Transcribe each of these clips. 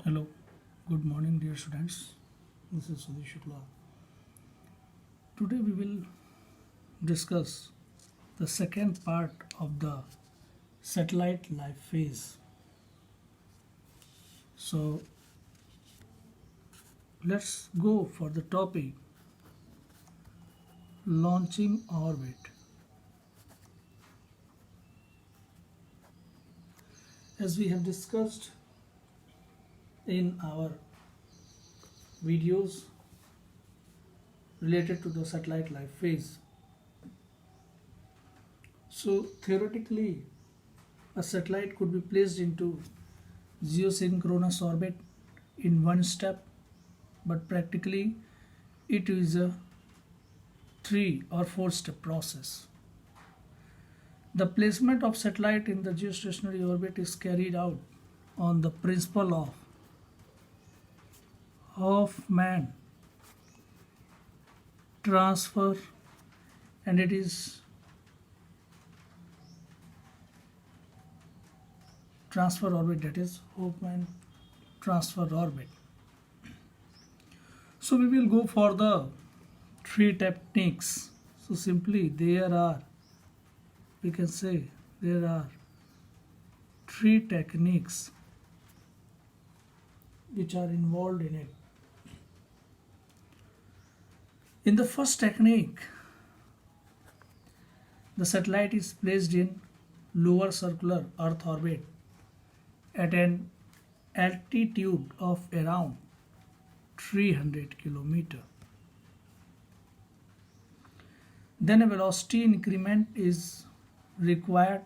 Hello, good morning, dear students. This is Sudhi Shukla. Today we will discuss the second part of the satellite life phase. So let's go for the topic launching orbit. As we have discussed in our videos related to the satellite life phase, so theoretically, a satellite could be placed into geosynchronous orbit in one step, but practically it is a 3 or 4 step process. The placement of satellite in the geostationary orbit is carried out on the principle of Hoffman transfer, and it is transfer orbit, that is Hoffman transfer orbit. So we will go for the 3 techniques. So simply we can say there are 3 techniques which are involved in it. In the first technique, the satellite is placed in lower circular Earth orbit at an altitude of around 300 km. Then a velocity increment is required,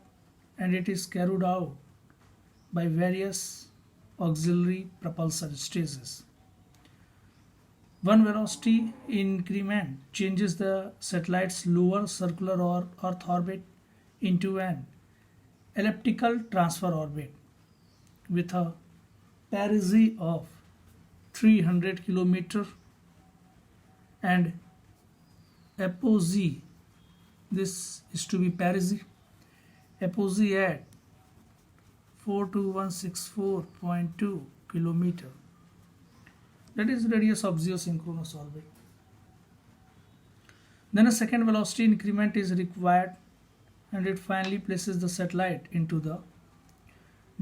and it is carried out by various auxiliary propulsion stages. One velocity increment changes the satellite's lower circular or Earth orbit into an elliptical transfer orbit with a perigee of 300 km and apogee. This is to be perigee. Apogee at 42164.2 km. That is radius of geosynchronous orbit. Then a second velocity increment is required, and it finally places the satellite into the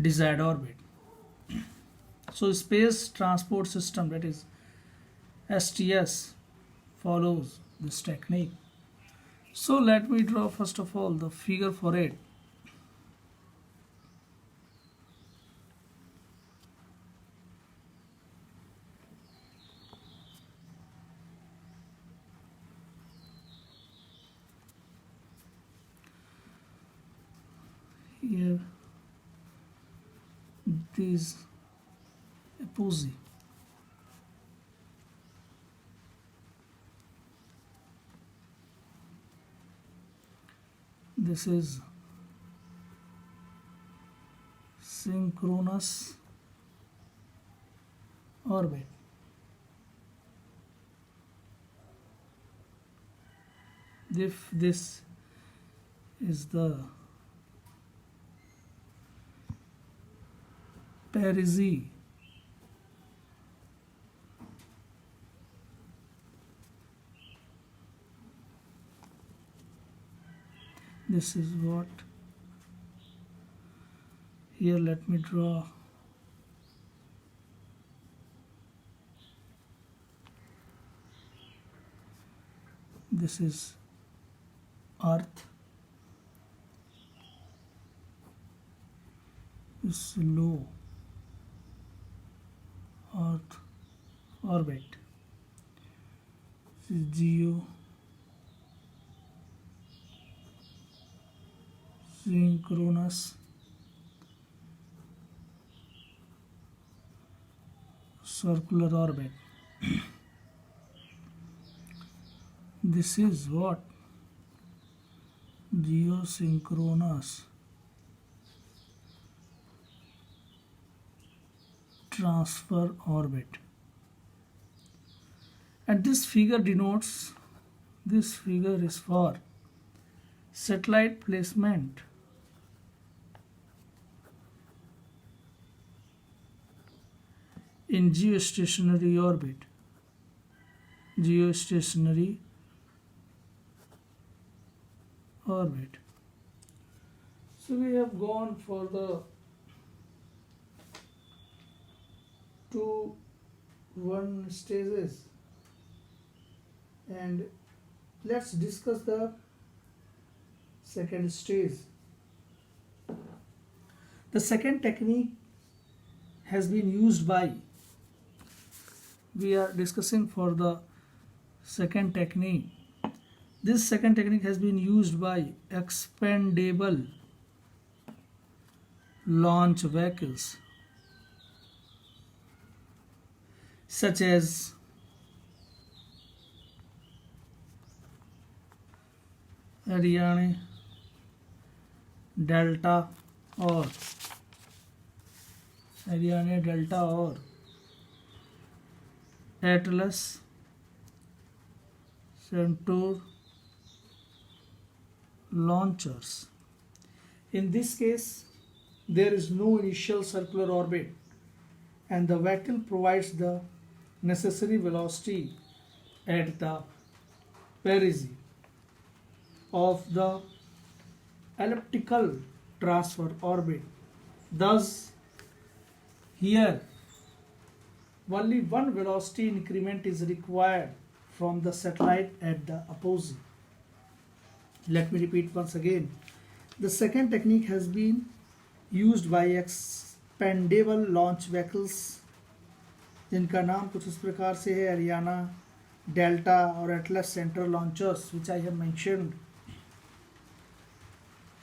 desired orbit. So Space Transport System, that is STS, follows this technique. So let me draw first of all the figure for it. Here this apogee. This is synchronous orbit. If this is the perigee, this is what, here let me draw this is Earth, this low Earth orbit, this is geosynchronous circular orbit. This is what geosynchronous transfer orbit, and this figure denotes, this figure is for satellite placement in geostationary orbit. Geostationary orbit. So we have gone for the 2-1 stages, and let's discuss the second stage. The second technique has been used by, we are discussing for the second technique. This second technique has been used by expendable launch vehicles such as Ariane, Delta or Atlas, Centaur launchers. In this case, there is no initial circular orbit and the vehicle provides the necessary velocity at the perigee of the elliptical transfer orbit. Thus, here only one velocity increment is required from the satellite at the apogee. Let me repeat once again. The second technique has been used by expendable launch vehicles जिनका नाम कुछ इस प्रकार से है, Ariana, delta और Atlas central launchers, which I have mentioned.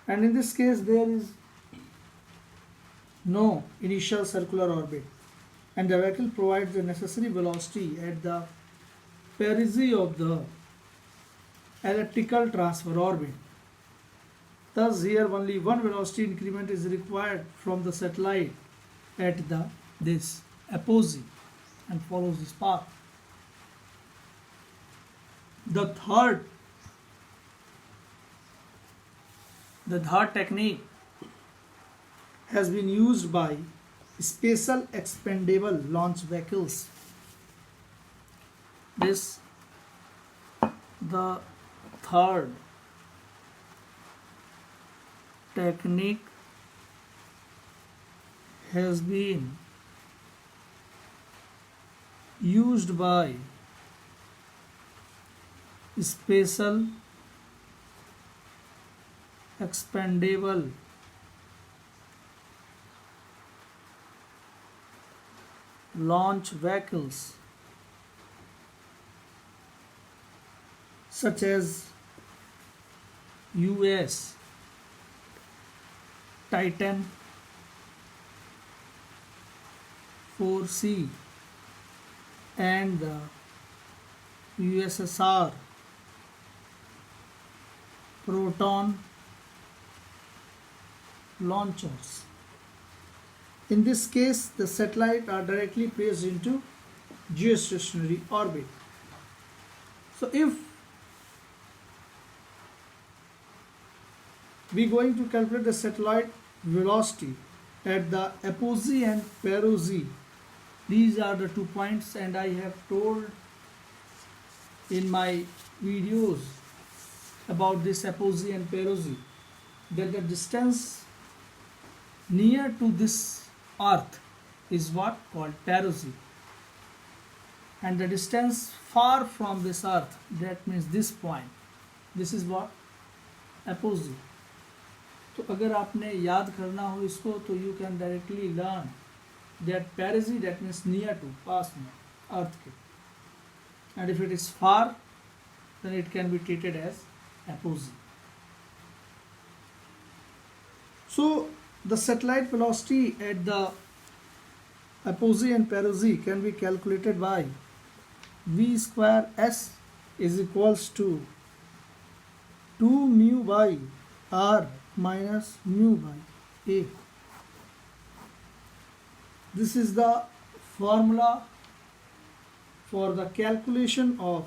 And in this case there is no initial circular orbit and the vehicle provides the necessary velocity at the perigee of the elliptical transfer orbit. Thus here only one velocity increment is required from the satellite at this apogee and follows this path. The third technique has been used by special expendable launch vehicles. The third technique has been used by special expendable launch vehicles such as US Titan 4C and the USSR Proton launchers. In this case, the satellites are directly placed into geostationary orbit. So if we are going to calculate the satellite velocity at the apogee and perigee, these are the 2 points, and I have told in my videos about this apogee and perigee that the distance near to this earth is what called perigee, and the distance far from this earth, that means this point, this is what apogee. तो अगर आपने याद करना हो इसको तो you can directly learn that perigee, that means near to, पास में, earth के, and if it is far then it can be treated as apogee. So the satellite velocity at the apogee and perigee can be calculated by v square s is equals to 2 mu by r minus mu by a. This is the formula for the calculation of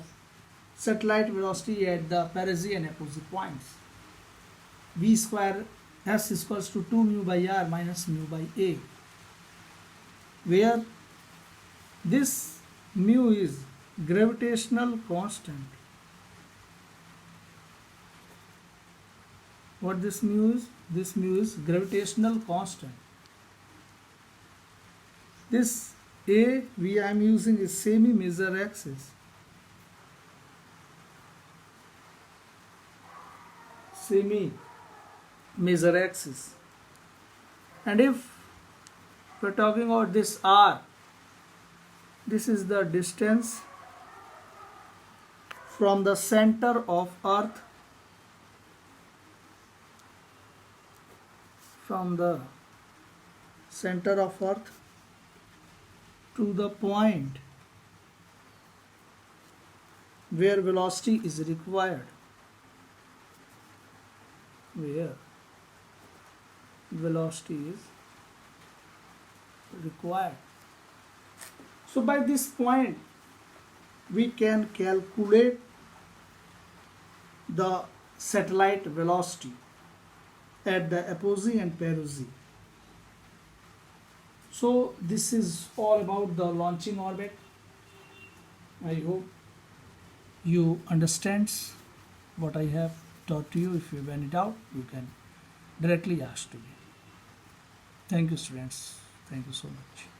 satellite velocity at the perigee and apogee points. V square s is equals to 2 mu by r minus mu by a, where This mu is gravitational constant. What this mu is? This mu is gravitational constant. This A I am using is semi major axis. Semi major axis. And if we're talking about this R, this is the distance from the center of Earth, from the center of Earth to the point where velocity is required. Where velocity is required. So by this point we can calculate the satellite velocity at the apogee and perigee. So this is all about the launching orbit. I hope you understand what I have taught to you. If you have any doubt, you can directly ask to me. Thank you, students. Thank you so much.